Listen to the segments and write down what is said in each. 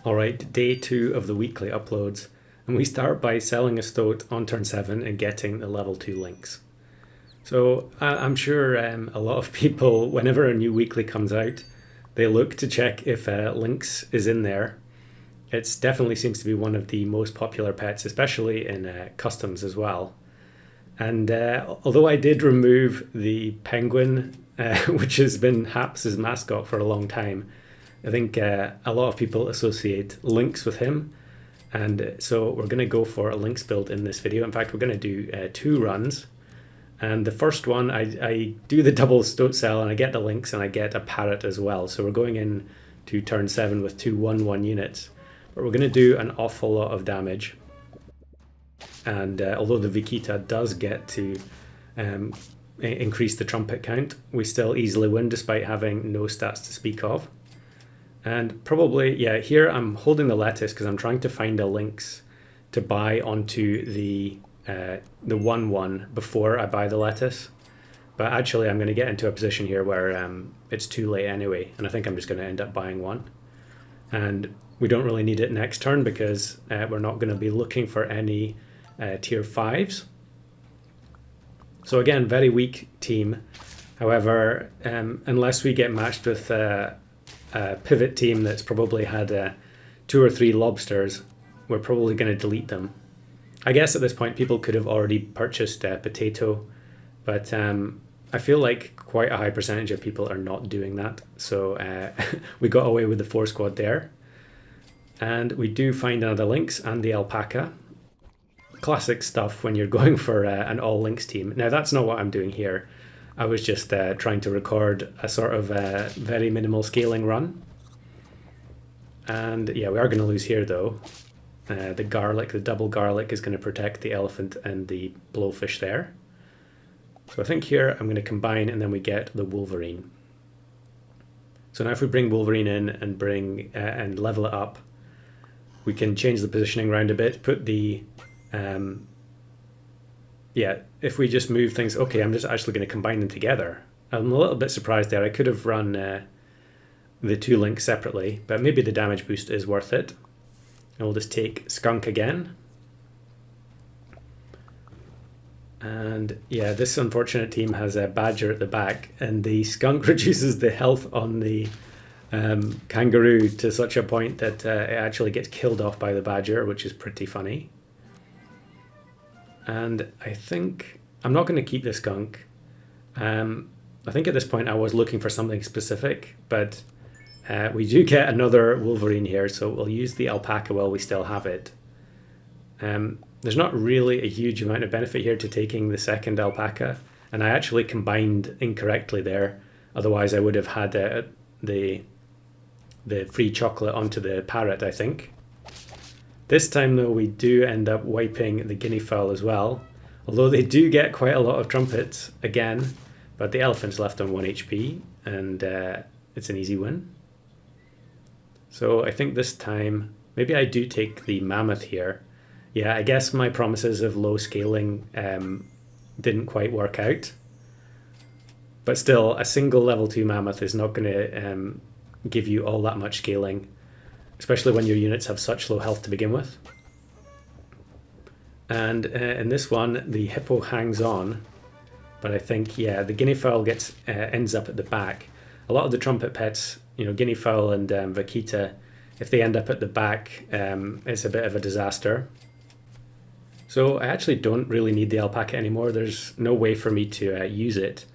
All right, day 2 of the weekly uploads, and we start by selling a stoat on turn 7 and getting the level 2 lynx. So I'm sure a lot of people, whenever a new weekly comes out, they look to check if lynx is in there. It definitely seems to be one of the most popular pets, especially in customs as well. And although I did remove the penguin, which has been Haps' mascot for a long time, I think a lot of people associate lynx with him. And so we're going to go for a lynx build in this video. In fact, we're going to do 2 runs. And the first one, I do the double stoat cell and I get the lynx and I get a parrot as well. So we're going in to turn 7 with 2 1/1 units. But we're going to do an awful lot of damage. And although the Vikita does get to increase the trumpet count, we still easily win despite having no stats to speak of. And probably, yeah, here I'm holding the lettuce because I'm trying to find a lynx to buy onto the 1/1 before I buy the lettuce. But actually I'm going to get into a position here where it's too late anyway, and I think I'm just going to end up buying one. And we don't really need it next turn because we're not going to be looking for any tier 5s. So again, very weak team. However, unless we get matched with a pivot team that's probably had 2 or 3 lobsters, we're probably going to delete them. I guess at this point people could have already purchased potato, but I feel like quite a high percentage of people are not doing that. So we got away with the 4 squad there. And we do find another lynx and the alpaca. Classic stuff when you're going for an all lynx team. Now that's not what I'm doing here. I was just trying to record a sort of very minimal scaling run. And yeah, we are going to lose here though. The garlic, the double garlic is going to protect the elephant and the blowfish there. So I think here I'm going to combine and then we get the wolverine. So now if we bring wolverine in and bring and level it up, we can change the positioning around a bit, put the if we just move things, okay, I'm just actually going to combine them together. I'm a little bit surprised there. I could have run the 2 links separately, but maybe the damage boost is worth it. And we'll just take skunk again. And yeah, this unfortunate team has a badger at the back, and the skunk reduces the health on the kangaroo to such a point that it actually gets killed off by the badger, which is pretty funny. And I think I'm not going to keep the skunk. I think at this point I was looking for something specific, but we do get another wolverine here, so we'll use the alpaca while we still have it. There's not really a huge amount of benefit here to taking the second alpaca, and I actually combined incorrectly there. Otherwise I would have had the free chocolate onto the parrot, I think. This time though we do end up wiping the guinea fowl as well, although they do get quite a lot of trumpets again, but the elephant's left on 1 HP and it's an easy win. So I think this time maybe I do take the mammoth here. Yeah, I guess my promises of low scaling didn't quite work out, but still a single level 2 mammoth is not going to give you all that much scaling, especially when your units have such low health to begin with. And in this one, the hippo hangs on, but I think, yeah, the guinea fowl ends up at the back. A lot of the trumpet pets, guinea fowl and vaquita, if they end up at the back, it's a bit of a disaster. So I actually don't really need the alpaca anymore. There's no way for me to use it.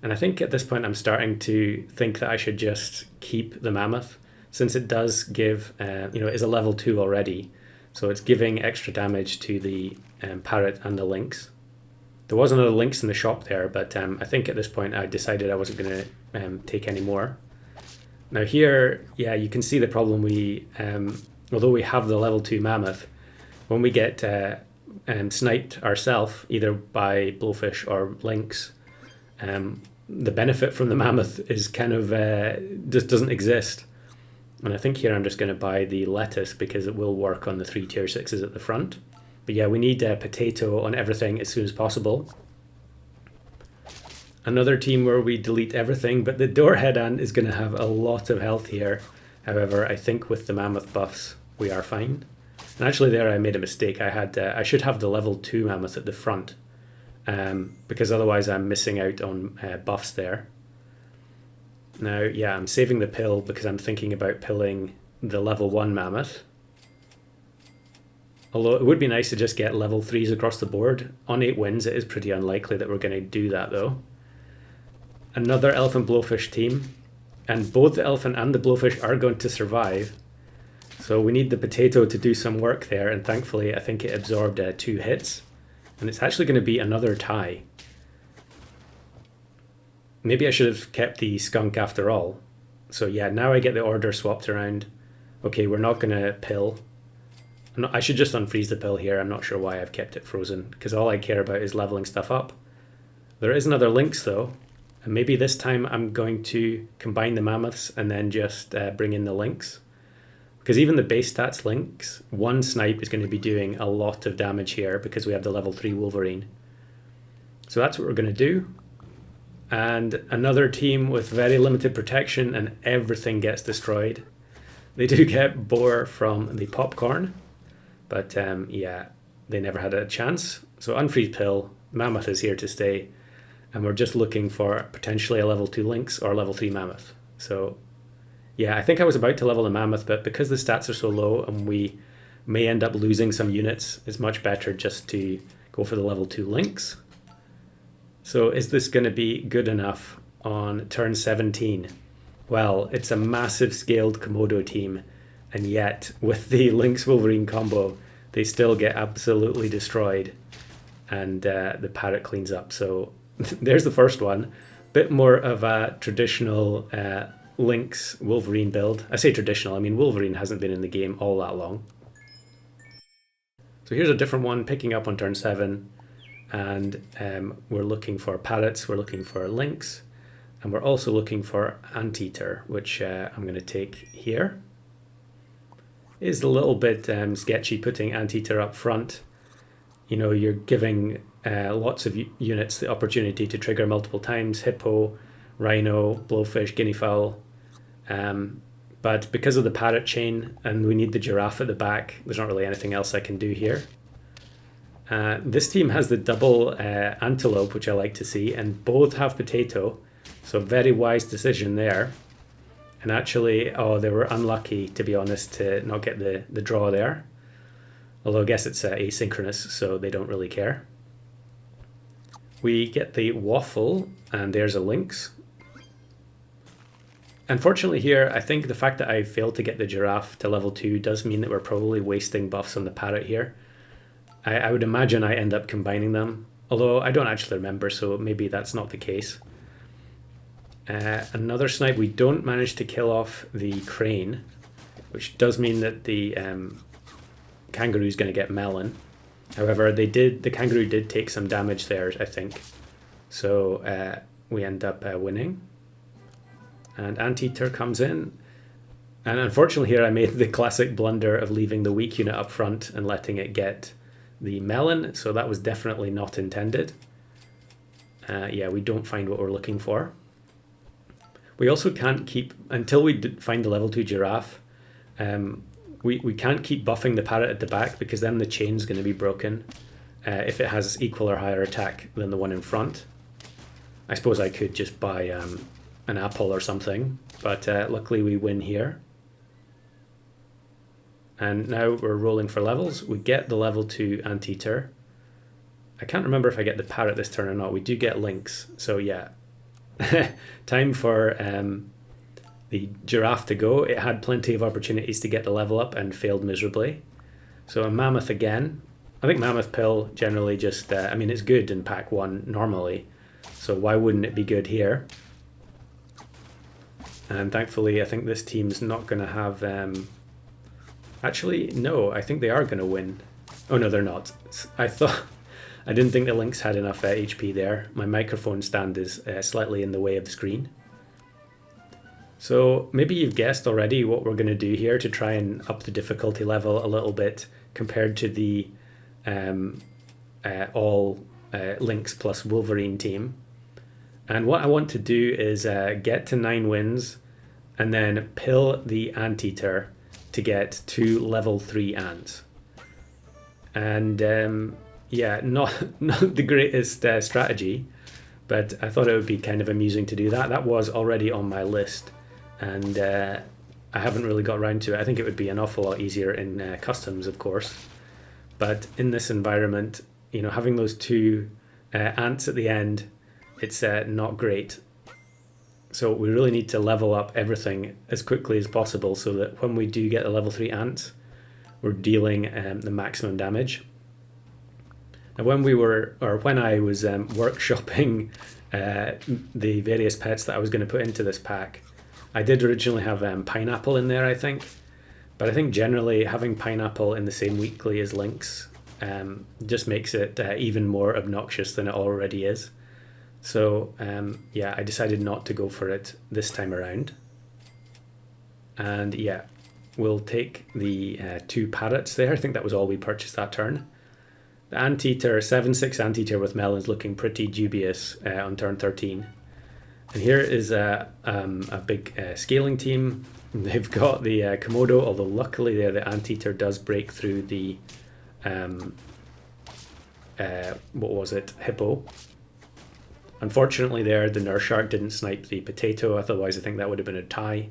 And I think at this point I'm starting to think that I should just keep the mammoth, since it does give, is a level 2 already. So it's giving extra damage to the parrot and the lynx. There was another lynx in the shop there, but I think at this point I decided I wasn't going to take any more. Now here, yeah, you can see the problem. Although we have the level 2 mammoth, when we get sniped ourselves, either by blowfish or lynx, the benefit from the mammoth is kind of just doesn't exist. And I think here I'm just going to buy the lettuce because it will work on the 3 tier 6s at the front. But yeah, we need potato on everything as soon as possible. Another team where we delete everything, but the door head ant is going to have a lot of health here. However, I think with the mammoth buffs, we are fine. And actually there I made a mistake. I should have the level 2 mammoth at the front, because otherwise I'm missing out on buffs there. Now, yeah, I'm saving the pill because I'm thinking about pilling the level 1 mammoth. Although it would be nice to just get level 3s across the board. On 8 wins, it is pretty unlikely that we're going to do that though. Another elephant blowfish team, and both the elephant and the blowfish are going to survive. So we need the potato to do some work there, and thankfully I think it absorbed 2 hits. And it's actually going to be another tie. Maybe I should have kept the skunk after all. So yeah, now I get the order swapped around. Okay, we're not going to pill. I should just unfreeze the pill here. I'm not sure why I've kept it frozen, because all I care about is leveling stuff up. There is another lynx though, and maybe this time I'm going to combine the mammoths and then just bring in the lynx. Because even the base stats lynx, 1 snipe is going to be doing a lot of damage here because we have the level 3 Wolverine. So that's what we're going to do. And another team with very limited protection and everything gets destroyed. They do get boar from the popcorn, but yeah, they never had a chance. So unfreeze pill, mammoth is here to stay, and we're just looking for potentially a level 2 lynx or level 3 mammoth. So yeah, I think I was about to level the mammoth, but because the stats are so low and we may end up losing some units, it's much better just to go for the level 2 lynx. So is this going to be good enough on turn 17? Well, it's a massive scaled Komodo team, and yet with the Lynx Wolverine combo, they still get absolutely destroyed, and the parrot cleans up. So there's the first one. Bit more of a traditional Lynx Wolverine build. I say traditional, I mean Wolverine hasn't been in the game all that long. So here's a different one picking up on turn 7, and we're looking for parrots, we're looking for lynx, and we're also looking for anteater, which I'm going to take here. It is a little bit sketchy putting anteater up front. You know, you're giving lots of units the opportunity to trigger multiple times: hippo, rhino, blowfish, guinea fowl. But because of the parrot chain and we need the giraffe at the back, there's not really anything else I can do here. This team has the double antelope, which I like to see, and both have potato. So very wise decision there. And actually, oh, they were unlucky, to be honest, to not get the draw there. Although I guess it's asynchronous, so they don't really care. We get the waffle, and there's a lynx. Unfortunately here, I think the fact that I failed to get the giraffe to level 2 does mean that we're probably wasting buffs on the parrot here. I would imagine I end up combining them, although I don't actually remember, so maybe that's not the case. Another snipe, we don't manage to kill off the crane, which does mean that the kangaroo is going to get melon. However, the kangaroo did take some damage there, I think. So we end up winning. And anteater comes in. And unfortunately here I made the classic blunder of leaving the weak unit up front and letting it get the melon. So that was definitely not intended. Yeah, we don't find what we're looking for. We also can't keep, until we find the level 2 giraffe, we can't keep buffing the parrot at the back, because then the chain's going to be broken if it has equal or higher attack than the one in front. I suppose I could just buy an apple or something, but luckily we win here. And now we're rolling for levels. We get the level 2 anteater. I can't remember if I get the parrot this turn or not. We do get lynx, so yeah. Time for the giraffe to go. It had plenty of opportunities to get the level up and failed miserably. So a mammoth again. I think mammoth pill generally just, I mean, it's good in pack 1 normally, so why wouldn't it be good here? And thankfully I think this team's not going to have, actually no, I think they are going to win. Oh no, they're not. I didn't think the lynx had enough HP there. My microphone stand is slightly in the way of the screen. So maybe you've guessed already what we're going to do here to try and up the difficulty level a little bit compared to the all Lynx plus Wolverine team. And what I want to do is get to 9 wins and then pill the anteater to get 2 level 3 ants. And yeah, not the greatest strategy, but I thought it would be kind of amusing to do that. That was already on my list, and I haven't really got around to it. I think it would be an awful lot easier in customs, of course. But in this environment, you know, having those 2 ants at the end, it's not great. So we really need to level up everything as quickly as possible so that when we do get a level 3 ant, we're dealing the maximum damage. Now when I was workshopping the various pets that I was going to put into this pack, I did originally have pineapple in there, I think. But I think generally having pineapple in the same weekly as lynx just makes it even more obnoxious than it already is. So yeah, I decided not to go for it this time around. And yeah, we'll take the 2 parrots there. I think that was all we purchased that turn. The anteater, 7/6 anteater with melons, looking pretty dubious on turn 13. And here is a big scaling team. They've got the Komodo, although luckily there the anteater does break through the hippo. Unfortunately there the nurse shark didn't snipe the potato, otherwise I think that would have been a tie.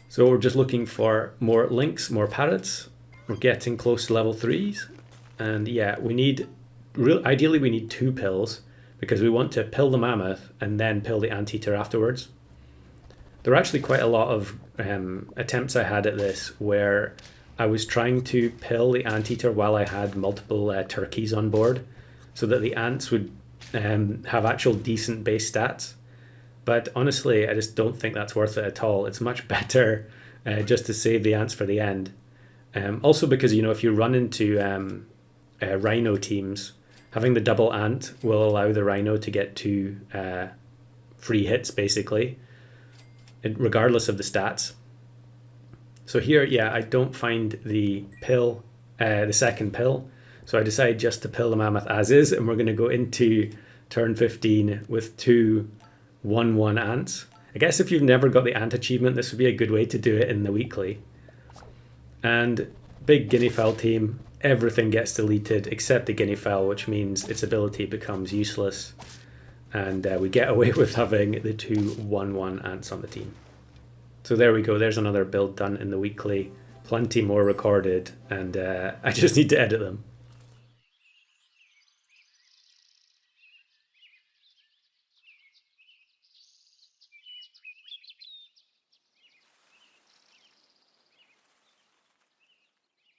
So we're just looking for more lynx, more parrots. We're getting close to level 3s. And yeah, ideally we need 2 pills, because we want to pill the mammoth and then pill the anteater afterwards. There were actually quite a lot of attempts I had at this where I was trying to pill the anteater while I had multiple turkeys on board, so that the ants would have actual decent base stats. But honestly, I just don't think that's worth it at all. It's much better just to save the ants for the end. Also because, you know, if you run into rhino teams, having the double ant will allow the rhino to get 2 free hits, basically, regardless of the stats. So here, yeah, I don't find the pill, the second pill. So I decided just to pill the mammoth as is, and we're going to go into turn 15 with 2 1/1 ants. I guess if you've never got the ant achievement, this would be a good way to do it in the weekly. And big guinea fowl team, everything gets deleted except the guinea fowl, which means its ability becomes useless. And we get away with having the 2 1/1 ants on the team. So there we go, there's another build done in the weekly. Plenty more recorded, and I just need to edit them.